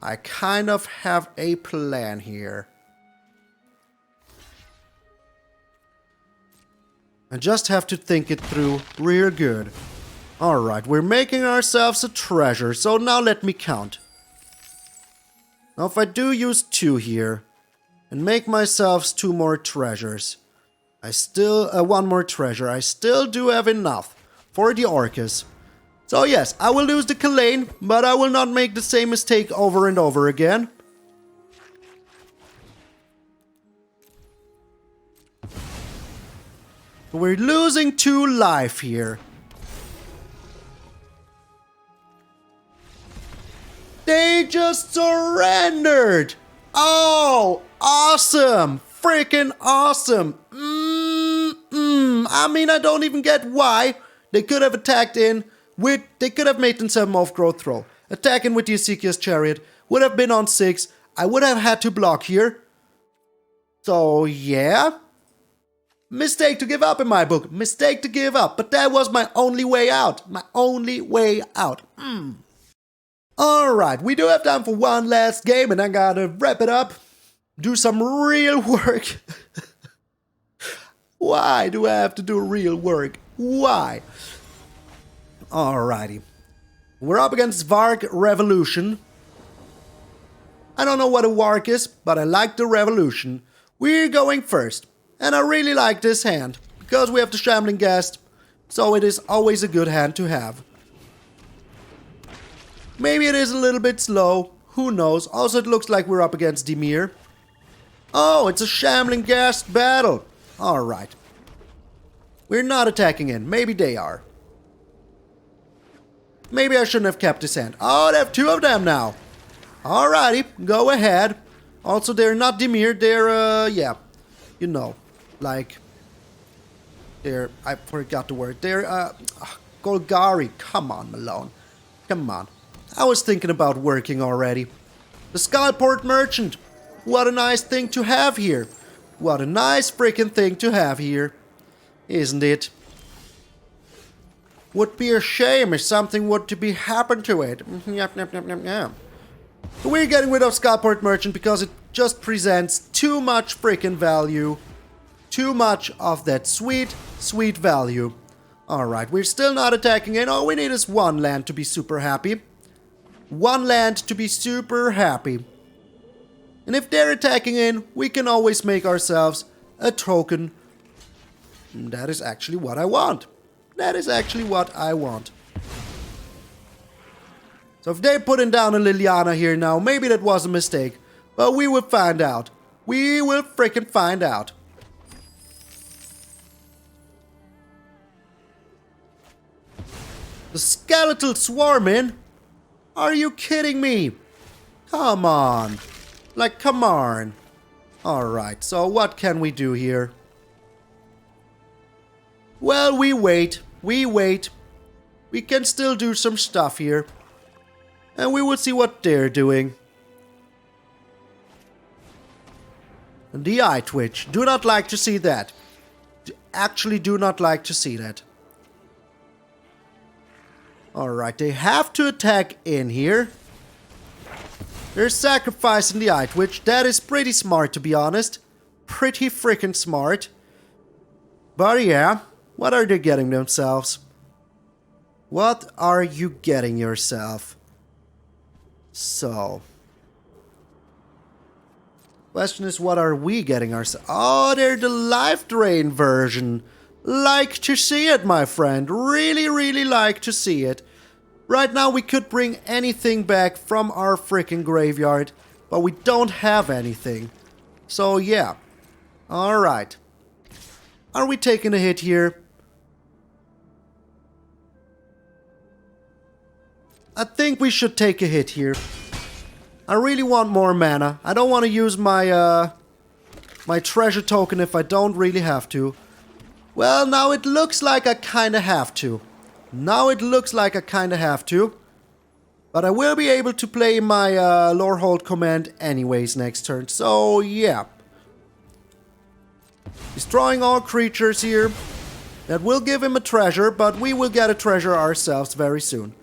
I kind of have a plan here. I just have to think it through real good. Alright, we're making ourselves a treasure, so now let me count. Now if I do use 2 here, and make myself 2 more treasures, I still, 1 more treasure, I still do have enough for the Orcus. So yes, I will lose the Kalain, but I will not make the same mistake over and over again. We're losing 2 life here. They just surrendered! Oh, awesome! Freaking awesome! I mean, I don't even get why. They could have attacked in with... They could have made themselves off growth throw. Attacking with the Ezekiel's Chariot. Would have been on 6. I would have had to block here. So, yeah. Mistake to give up in my book. Mistake to give up. But that was my only way out. My only way out. Alright, we do have time for one last game and I gotta wrap it up. Do some real work. Why do I have to do real work? Why? Alrighty. We're up against Varg Revolution. I don't know what a Varg is, but I like the Revolution. We're going first. And I really like this hand. Because we have the Shambling Ghast. So it is always a good hand to have. Maybe it is a little bit slow. Who knows? Also, it looks like we're up against Dimir. Oh, it's a Shambling Ghast battle. Alright. We're not attacking in. Maybe they are. Maybe I shouldn't have kept this hand. Oh, they have 2 of them now. Alrighty, go ahead. Also, they're not Dimir. They're, yeah. You know, like... They're... I forgot the word. They're, Golgari. Come on, Malone. Come on. I was thinking about working already. The Skullport Merchant. What a nice thing to have here. What a nice freaking thing to have here. Isn't it? Would be a shame if something were to be happen to it. Yep. So we're getting rid of Skullport Merchant because it just presents too much freaking value. Too much of that sweet, sweet value. Alright, we're still not attacking in. All we need is 1 land to be super happy. 1 land to be super happy. And if they're attacking in, we can always make ourselves a token. And that is actually what I want. That is actually what I want. So if they're putting down a Liliana here now, maybe that was a mistake. But we will find out. We will freaking find out. The skeletal swarming? Are you kidding me? Come on. Like, come on. Alright, so what can we do here? Well, we wait. We wait. We can still do some stuff here. And we will see what they're doing. And the eye twitch. Do not like to see that. Actually do not like to see that. Alright, they have to attack in here. They're sacrificing the Eye Twitch. That is pretty smart, to be honest. Pretty freaking smart. But yeah, what are they getting themselves? What are you getting yourself? So... question is, what are we getting ourselves? Oh, they're the life drain version. Like to see it, my friend. Really, really like to see it. Right now, we could bring anything back from our freaking graveyard, but we don't have anything. So, yeah. Alright. Are we taking a hit here? I think we should take a hit here. I really want more mana. I don't want to use my, my treasure token if I don't really have to. Well, now it looks like I kinda have to. Now it looks like I kinda have to. But I will be able to play my Lorehold command anyways next turn. So, yeah. Destroying all creatures here. That will give him a treasure, but we will get a treasure ourselves very soon.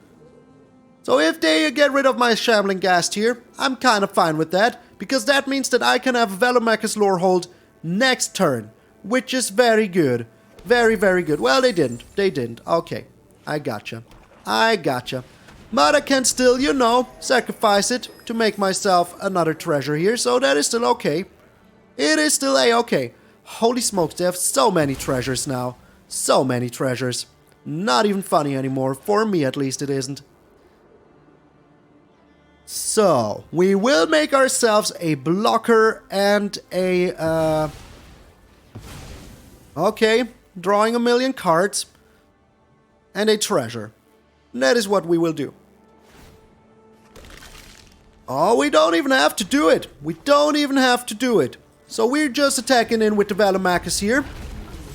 So if they get rid of my Shambling Ghast here, I'm kinda fine with that. Because that means that I can have Velomachus Lorehold next turn. Which is very good. Very, very good. Well, they didn't. They didn't. Okay. I gotcha. I gotcha. But I can still, you know, sacrifice it to make myself another treasure here. So that is still okay. It is still a-okay. Holy smokes, they have so many treasures now. So many treasures. Not even funny anymore. For me, at least, it isn't. So, we will make ourselves a blocker and a... okay, drawing a million cards. And a treasure. That is what we will do. Oh, we don't even have to do it. We don't even have to do it. So we're just attacking in with the Velomachus here.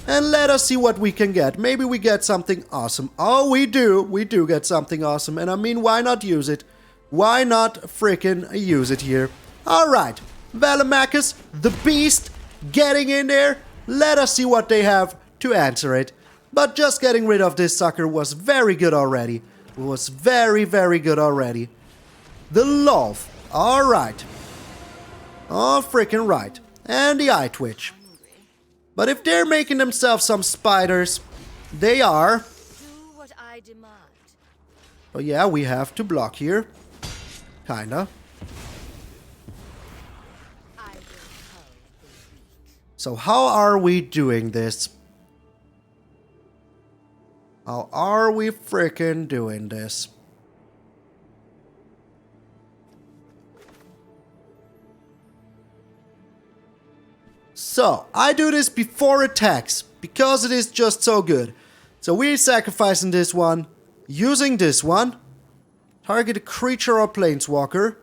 And let us see what we can get. Maybe we get something awesome. Oh, we do. We do get something awesome. And I mean, why not use it? Why not frickin' use it here? Alright. Velomachus, the beast, getting in there. Let us see what they have to answer it. But just getting rid of this sucker was very good already. It was very, very good already. The Lolth. Alright. Oh, freaking right. And the Eye Twitch. But if they're making themselves some spiders, they are. Do what I demand. Oh yeah, we have to block here. Kinda. I will help the weak. So how are we doing this? How are we frickin' doing this? So, I do this before attacks, because it is just so good. So we're sacrificing this one, using this one. Target a creature or planeswalker.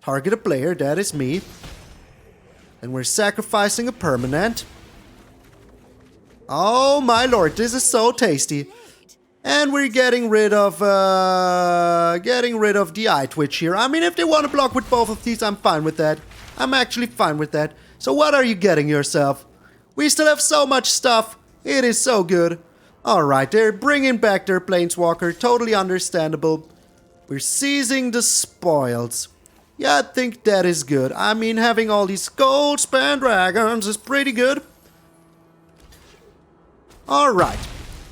Target a player, that is me. And we're sacrificing a permanent. Oh my lord, this is so tasty. And we're getting rid of the Eye Twitch here. I mean, if they want to block with both of these, I'm fine with that. I'm actually fine with that. So what are you getting yourself? We still have so much stuff. It is so good. Alright, they're bringing back their Planeswalker. Totally understandable. We're seizing the spoils. Yeah, I think that is good. I mean, having all these Goldspan Dragons is pretty good. Alright.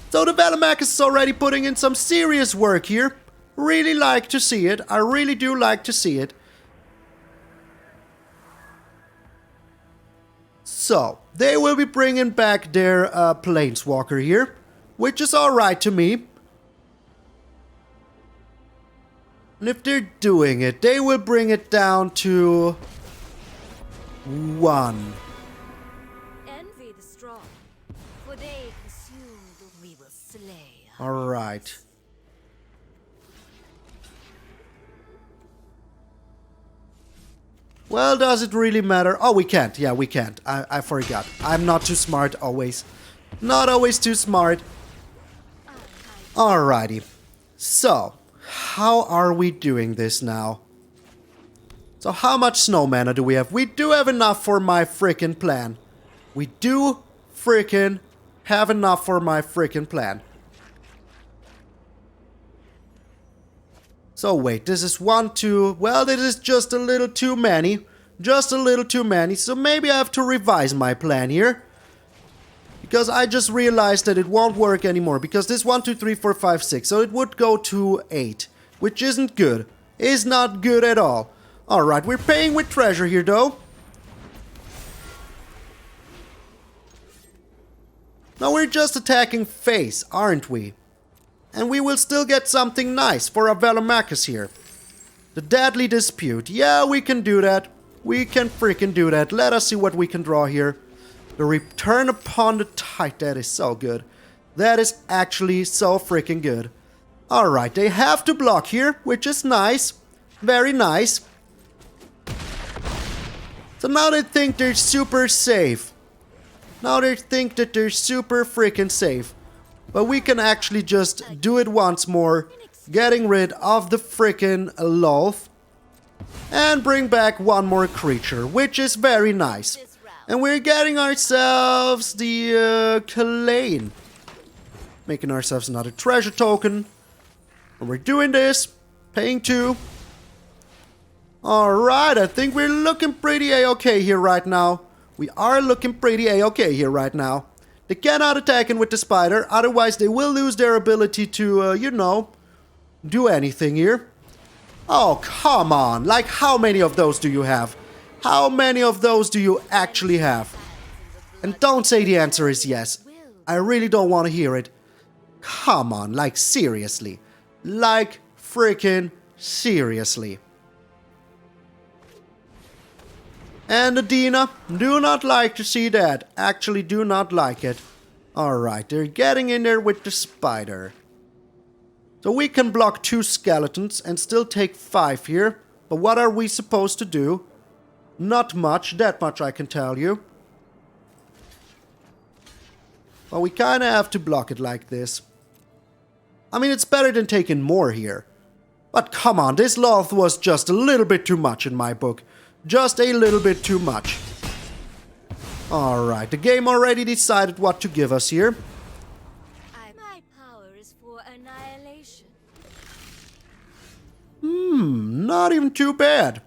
So the Velomachus is already putting in some serious work here. Really like to see it. I really do like to see it. So, they will be bringing back their Planeswalker here. Which is alright to me. And if they're doing it, they will bring it down to 1. Envy the strong, for they consumed we will slay. Alright. Well, does it really matter? Oh, we can't. Yeah, we can't. I forgot. I'm not too smart always. Not always too smart. Alrighty. So, how are we doing this now? So how much snow mana do we have? We do have enough for my frickin' plan. We do frickin' have enough for my frickin' plan. So wait, this is 1, 2... Well, this is just a little too many. Just a little too many. So maybe I have to revise my plan here. Because I just realized that it won't work anymore. Because this 1, 2, 3, 4, 5, 6. So it would go to 8. Which isn't good. Is not good at all. Alright, we're paying with treasure here though. Now we're just attacking face, aren't we? And we will still get something nice for our Velomachus here. The Deadly Dispute. Yeah, we can do that. We can freaking do that. Let us see what we can draw here. The Return Upon the Tide. That is so good. That is actually so freaking good. Alright, they have to block here, which is nice. Very nice. So now they think they're super safe. Now they think that they're super freaking safe. But we can actually just do it once more. Getting rid of the freaking Loath. And bring back one more creature, which is very nice. And we're getting ourselves the Kalain. Making ourselves another treasure token. And we're doing this. Paying 2. Alright, I think we're looking pretty A-okay here right now. We are looking pretty A-okay here right now. They cannot attack in with the spider, otherwise they will lose their ability to, you know, do anything here. Oh, come on. Like, how many of those do you have? How many of those do you actually have? And don't say the answer is yes. I really don't want to hear it. Come on, like, seriously. Like, freaking seriously. And Adina, do not like to see that. Actually, do not like it. Alright, they're getting in there with the spider. So we can block 2 skeletons and still take 5 here. But what are we supposed to do? Not much, that much I can tell you. Well, we kind of have to block it like this. I mean, it's better than taking more here. But come on, this Loath was just a little bit too much in my book. Just a little bit too much. Alright, the game already decided what to give us here. My power is for annihilation. Not even too bad.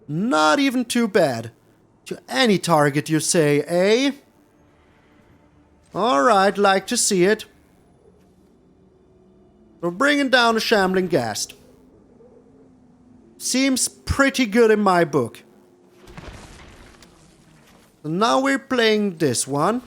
Not even too bad. To any target, you say, eh? Alright, like to see it. We're bringing down a Shambling Ghast. Seems pretty good in my book. So now we're playing this one.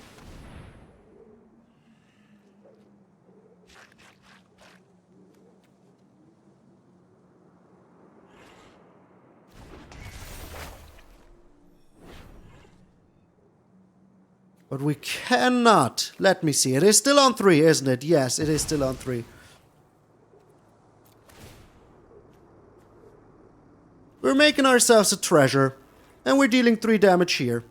But we cannot. Let me see. It is still on 3, isn't it? Yes, it is still on 3. We're making ourselves a treasure. And we're dealing 3 damage here.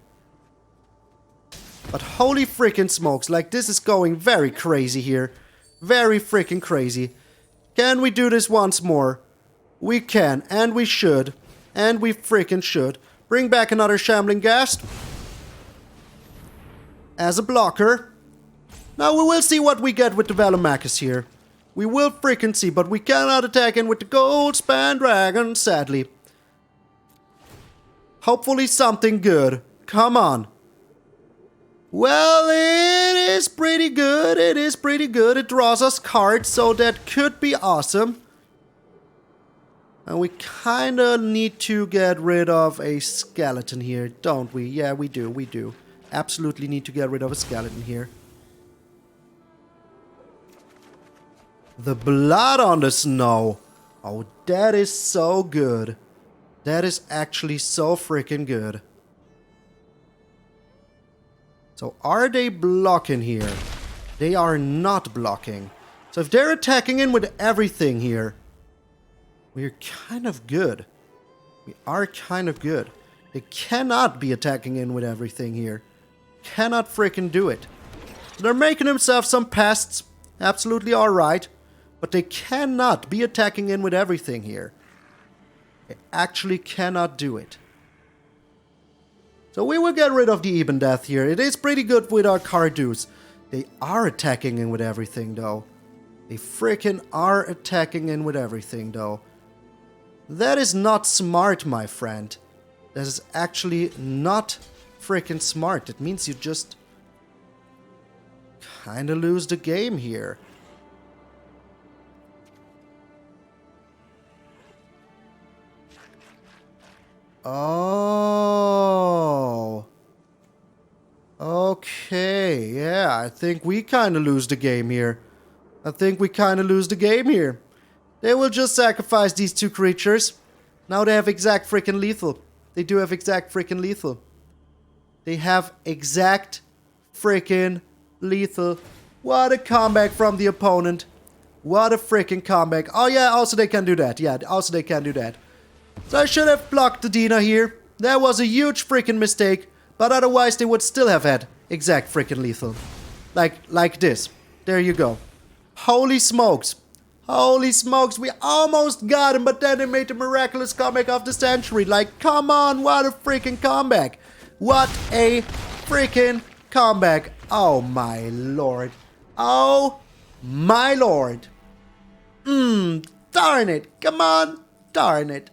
But holy freaking smokes. Like, this is going very crazy here. Very freaking crazy. Can we do this once more? We can. And we should. And we freaking should. Bring back another Shambling Ghast. As a blocker. Now we will see what we get with the Velomachus here. We will freaking see, but we cannot attack in with the Goldspan Dragon, sadly. Hopefully something good. Come on. Well, it is pretty good. It is pretty good. It draws us cards, so that could be awesome. And we kinda need to get rid of a skeleton here, don't we? Yeah, we do, we do. Absolutely need to get rid of a skeleton here. The blood on the snow. Oh, that is so good. That is actually so freaking good. So are they blocking here? They are not blocking. So if they're attacking in with everything here, we're kind of good. We are kind of good. They cannot be attacking in with everything here. Cannot freaking do it. They're making themselves some pests. Absolutely alright. But they cannot be attacking in with everything here. They actually cannot do it. So we will get rid of the Ebondeath here. It is pretty good with our Kardurs. They are attacking in with everything though. They freaking are attacking in with everything though. That is not smart, my friend. That is actually not freaking smart. It means you just kinda lose the game here. Oh. Okay, yeah, I think we kinda lose the game here. They will just sacrifice these two creatures. Now they have exact freaking lethal. They do have exact freaking lethal. They have exact freaking lethal. What a comeback from the opponent. What a freaking comeback. Oh yeah, also they can do that. Yeah, also they can do that. So I should have blocked the Dina here. That was a huge freaking mistake. But otherwise they would still have had exact freaking lethal. Like this. There you go. Holy smokes. Holy smokes, we almost got him, but then they made the miraculous comeback of the century. Like, come on, what a freaking comeback. What a freaking comeback. Oh my lord. Oh my lord. Darn it. Come on. Darn it.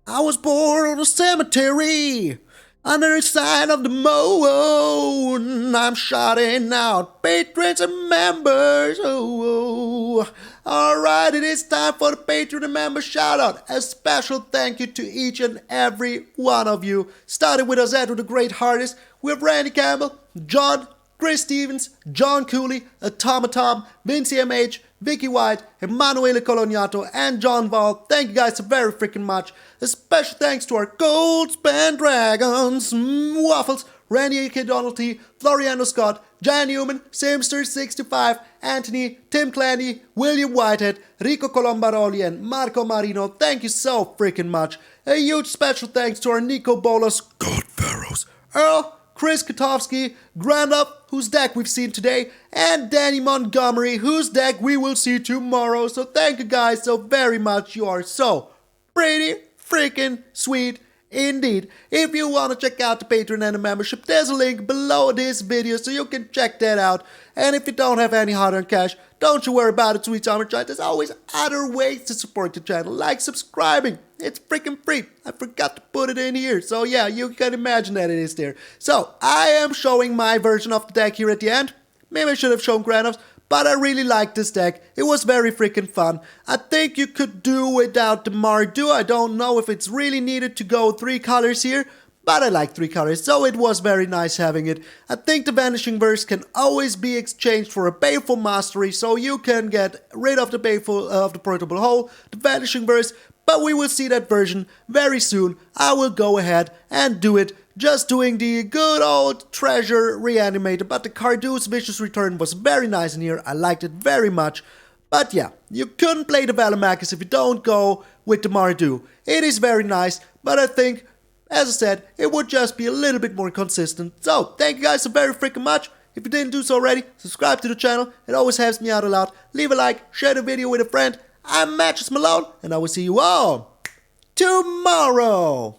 I was born on a cemetery. Under the sign of the moon, I'm shouting out patrons and members. Oh. Alright, it is time for the patron and member shout out. A special thank you to each and every one of you. Starting with us with the great artists. We have Randy Campbell, John, Chris Stevens, John Cooley, Automatom, Vinci MH, Vicky White, Emanuele Colognato, and John Val. Thank you guys so very freaking much. A special thanks to our Goldspan Dragons, Waffles, Randy A.K. Donald T, Floriano Scott, Jan Newman, Simster65, Anthony, Tim Clanny, William Whitehead, Rico Colombaroli, and Marco Marino. Thank you so freaking much. A huge special thanks to our Nico Bolas, God Pharaohs, Earl, Chris Katowski, Grandalf'S, whose deck we've seen today, and Danny Montgomery, whose deck we will see tomorrow. So thank you guys so very much. You are so pretty freaking sweet indeed. If you want to check out the Patreon and the membership, there's a link below this video so you can check that out. And if you don't have any hard-earned cash, don't you worry about it, sweet summer child. There's always other ways to support the channel, like subscribing. It's freaking free. I forgot to put it in here. So yeah, you can imagine that it is there. So I am showing my version of the deck here at the end. Maybe I should have shown Grandalf'S, but I really like this deck. It was very freaking fun. I think you could do without the Mardu. I don't know if it's really needed to go 3 colors here, but I like 3 colors, so it was very nice having it. I think the Vanishing Verse can always be exchanged for a Baleful Mastery, so you can get rid of the Baleful of the Portable Hole, the Vanishing Verse, but we will see that version very soon. I will go ahead and do it. Just doing the good old treasure reanimator, but the Kardur's Vicious Return was very nice in here. I liked it very much. But yeah, you couldn't play the Valamagus if you don't go with the Mardu. It is very nice, but I think, as I said, it would just be a little bit more consistent. So, thank you guys so very freaking much. If you didn't do so already, subscribe to the channel. It always helps me out a lot. Leave a like, share the video with a friend. I'm MtgA Malone, and I will see you all tomorrow.